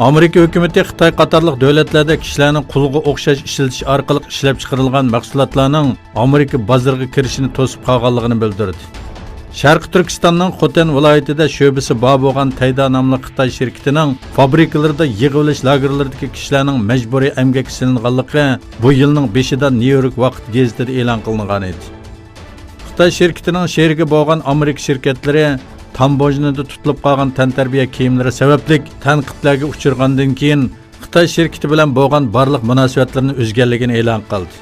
Amerika hökuməti Xitay qatarlıq dövlətlərdə kişilərin qulğa oxşaş işletiş orqali ishlab chiqarilgan mahsulotlarning Amerika bozoriga kirishini to'sib qolganligini bildirdi. Sharqi Turkistonning Xotan viloyatida sho'basi bor bo'lgan Tayda nomli Xitoy shirkatining fabrikalarida yig'ilish lagerlaridagi kishilarning majburiy emgak silinganligi bu yilning 5-ida New-York vaqt gazetida e'lon qilingan edi. Xitoy shirkatining sherigi bo'lgan Amerika shirkatlari Kambojyada tutilib qolgan tantarbiya kiyimlari sababli tanqidlarga uchirgandan keyin Xitoy shirkati bilan bo'lgan barliq munosabatlarni o'zgarligini e'lon qildi.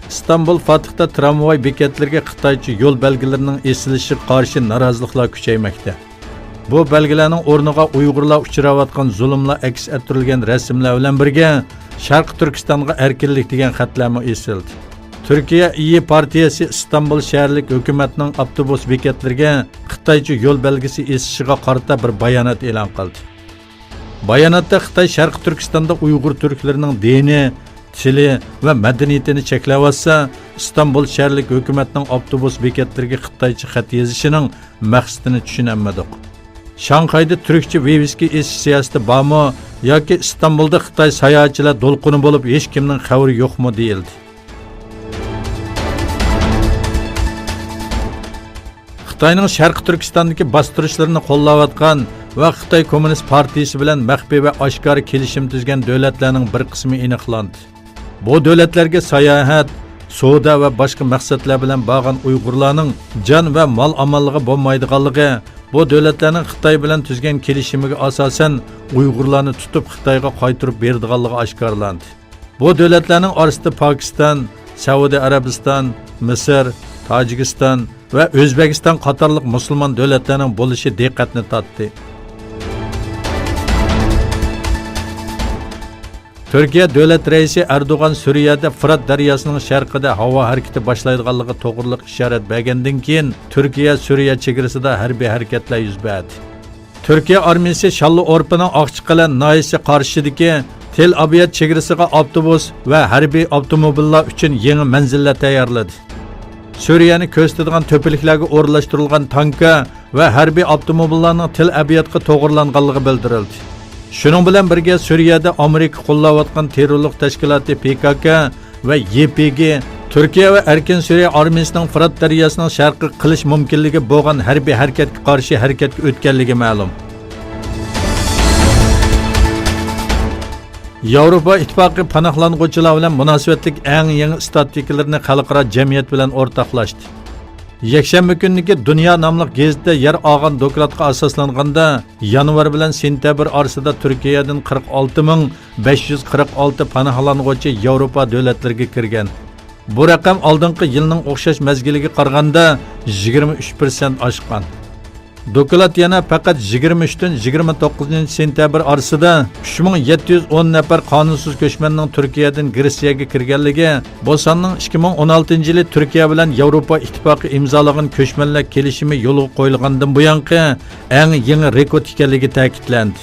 İstanbul Fatih'ta tramvay bekatlarga Xitoycha yo'l belgilarining esilishiga qarshi noroziliklar kuchaymoqda. Bu belgilarning o'rniga Uyg'urlar uchrayotgan zulmlar aks ettirilgan rasmlar bilan birga Sharq Turkistonga erkinlik degan xatlarni esildi. Türkiye İyi Partiyasi İstanbul şəhərlik hökumətinin avtobus bekatlariga Xitoycha yo'l belgisi esishiga qarata bir bayonot e'lon qildi. Bayonotda Xitoy Sharq Turkistonda Uyg'ur turklarining dini, tili va madaniyatini cheklayotsa, İstanbul şəhərlik hökumətinin avtobus bekatlariga Xitoycha xat yozishining maqsadini tushunamadik. Şanxayda Türkçe viviski esish siyosati bormi yoki İstanbulda Xitoy sayohatchilar to'lqini bo'lib hech kimning xabari yo'qmi deyildi. Xitoyning Sharq Turkistondagi bostirishlarni qo'llayotgan va Xitoy Kommunist partiyasi bilan maxfiy va oshkor kelishim tuzgan davlatlarning bir qismi aniqlandi. Bu davlatlarga sayohat, savdo va boshqa maqsadlar bilan borgan Uyg'urlarning jon va mol amonligi bo'lmaydiganligi, bu davlatlarning Xitoy bilan tuzgan kelishimiga asosan Uyg'urlarni tutib Xitoyga qaytarib beradiganligi oshkorlandi. Bu davlatlarning orasida Pokiston, Saudiya Arabiston, Misr, Tojikiston ve Özbekistan qatarlıq musulmon davlatlarning bo'lishi diqqatni tortdi. Türkiye davlat raisi Erdoğan Suriyada Fırat daryosining sharqida havo harakati boshlaydiganligi to'g'riliq ishorat bergandan keyin Türkiye Suriya chegarasida harbiy harakatlar yuz berdi. Türkiye armiyasi Shalli Orpining Oqchiqala noyasi qarshidagi Tel Abyad chegarasiga avtobus va harbiy avtomobillar uchun yangi manzillar tayyorladi. Suriyani ko'zlaydigan to'piliklarga o'rnashtirilgan tanka va harbiy avtomobillarning Tel Abyadga to'g'irlanganligi bildirildi. Shuning bilan birga Suriyada Amerika qo'llayotgan terrorlik tashkiloti PKK va YPG Türkiye ve Erkin Suriye armiyasining Fırat daryosining sharqi qilish mumkinligi bo'lgan harbiy harakatga qarshi harakatga o'tganligi ma'lum. Yevropa İttifaqı panohlanuvchilar bilan munosabatlik eng yangi statistikalarni xalqaro jamiyat bilan o'rtoqlashdi. Yakshanba kuniki Dunyo nomli gazetda yer olgan dokladga asoslanganda yanvar bilan sentabr orasida Turkiyadan 46.546 panohlanuvchi Yevropa davlatlariga kirgan. Bu raqam oldingi yilning o'xshash mezgiliga qaraganda 23% oshgan. Doklad yana faqat 23 dan 29 sentabr orasida 3710 nafar qonunsiz ko'chmanning Turkiyadan Gretsiyaga kirganligi, bu sonning 2016-yili Turkiya bilan Yevropa İttifaqı imzolagan ko'chmanlar kelishimi yo'lga qo'yilgandan buyongi eng yangi rekord ekanligi ta'kidlandi.